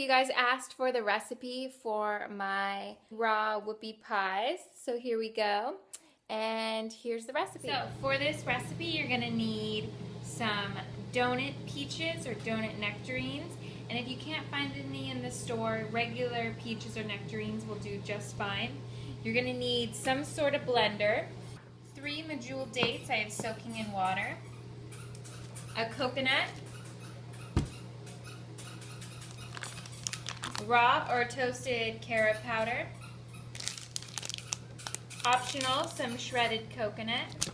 you guys asked for the recipe for my raw whoopie pies. So here we go. And here's the recipe. So for this recipe, you're gonna need some donut peaches or donut nectarines. And if you can't find any in the store, regular peaches or nectarines will do just fine. You're gonna need some sort of blender, 3 medjool dates I have soaking in water, a coconut, raw or toasted carrot powder, optional, some shredded coconut.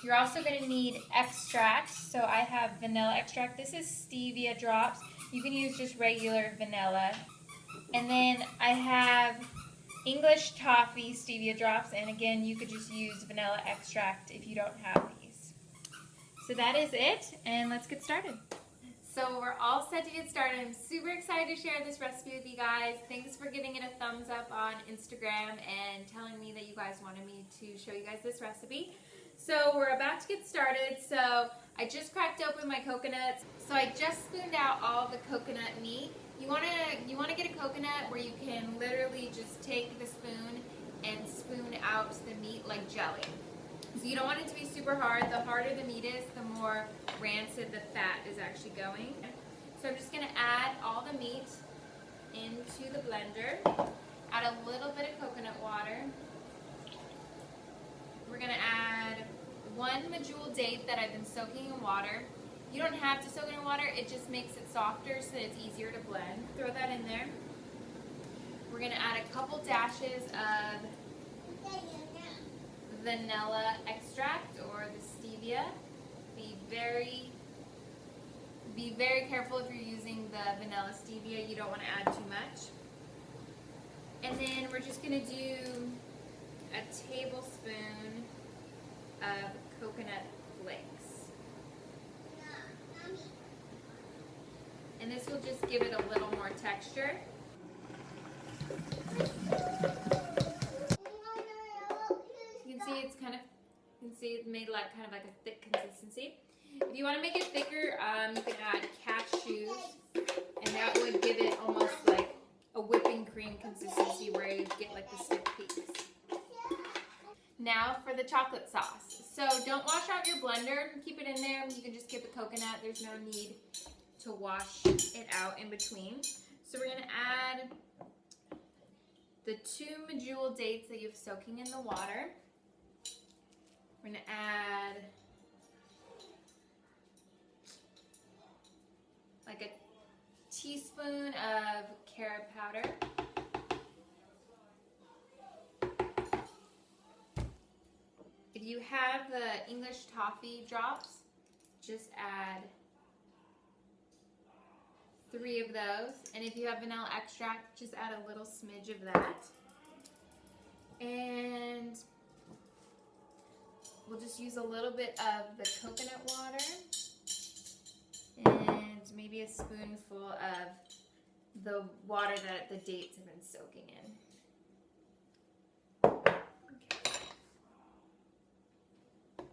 You're also going to need extract. So I have vanilla extract. This is stevia drops. You can use just regular vanilla. And then I have English toffee stevia drops. And again, you could just use vanilla extract if you don't have these. So that is it, and let's get started. So we're all set to get started. I'm super excited to share this recipe with you guys. Thanks for giving it a thumbs up on Instagram and telling me that you guys wanted me to show you guys this recipe. So we're about to get started. So I just cracked open my coconuts. So I just spooned out all the coconut meat. You wanna get a coconut where you can literally just take the spoon and spoon out the meat like jelly. So you don't want it to be super hard. The harder the meat is, the more rancid the fat is actually going. So I'm just going to add all the meat into the blender. Add a little bit of coconut water. We're going to add 1 medjool date that I've been soaking in water. You don't have to soak it in water. It just makes it softer so that it's easier to blend. Throw that in there. We're going to add a couple dashes of vanilla extract or the stevia. Be very careful if you're using the vanilla stevia. You don't want to add too much. And then we're just going to do a tablespoon of coconut flakes. And this will just give it a little more texture. You can see it's made like kind of like a thick consistency. If you want to make it thicker, you can add cashews, and that would give it almost like a whipping cream consistency where you get like the stick peaks. Now for the chocolate sauce. So don't wash out your blender. Keep it in there. You can just get the coconut. There's no need to wash it out in between. So we're going to add the 2 medjool dates that you have soaking in the water. We're going to add like a teaspoon of carrot powder. If you have the English toffee drops, just add 3 of those. And if you have vanilla extract, just add a little smidge of that. And we'll just use a little bit of the coconut water and maybe a spoonful of the water that the dates have been soaking in.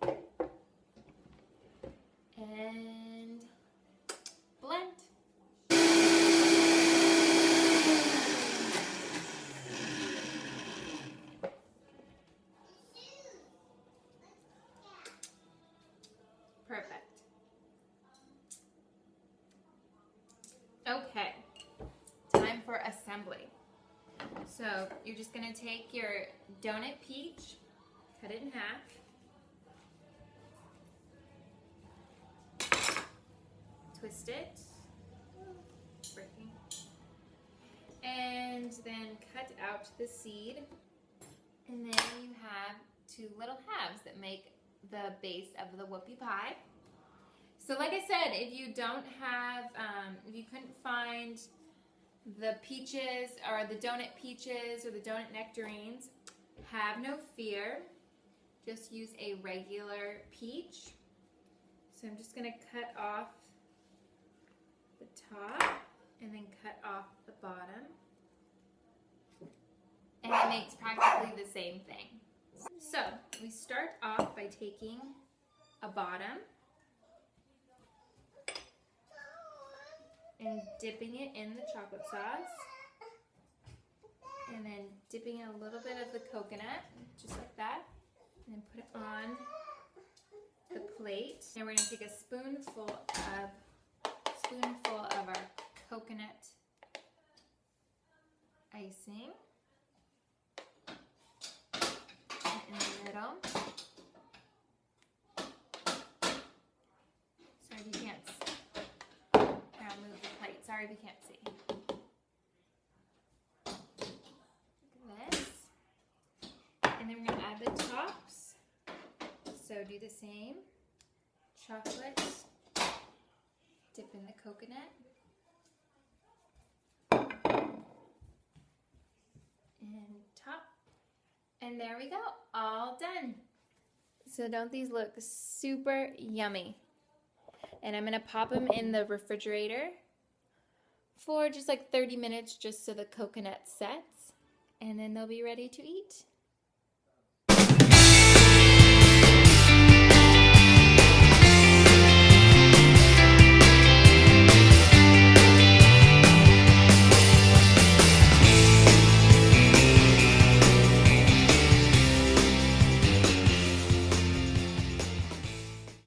Okay. And blend. Perfect. Okay, time for assembly. So you're just going to take your donut peach, cut it in half, twist it, breaking, and then cut out the seed, and then you have 2 little halves that make the base of the whoopie pie. So like I said, if you don't have, if you couldn't find the peaches or the donut peaches or the donut nectarines, have no fear. Just use a regular peach. So I'm just going to cut off the top and then cut off the bottom. And it makes practically the same thing. So we start off by taking a bottom and dipping it in the chocolate sauce. And then dipping a little bit of the coconut, just like that. And then put it on the plate. And we're gonna take a spoonful of our coconut icing. In the middle. Sorry if you can't see. I'll move the plate. Sorry if you can't see. Look at this. And then we're going to add the tops. So do the same. Chocolate. Dip in the coconut. And top. And there we go, all done. So don't these look super yummy? And I'm gonna pop them in the refrigerator for just like 30 minutes just so the coconut sets, and then they'll be ready to eat.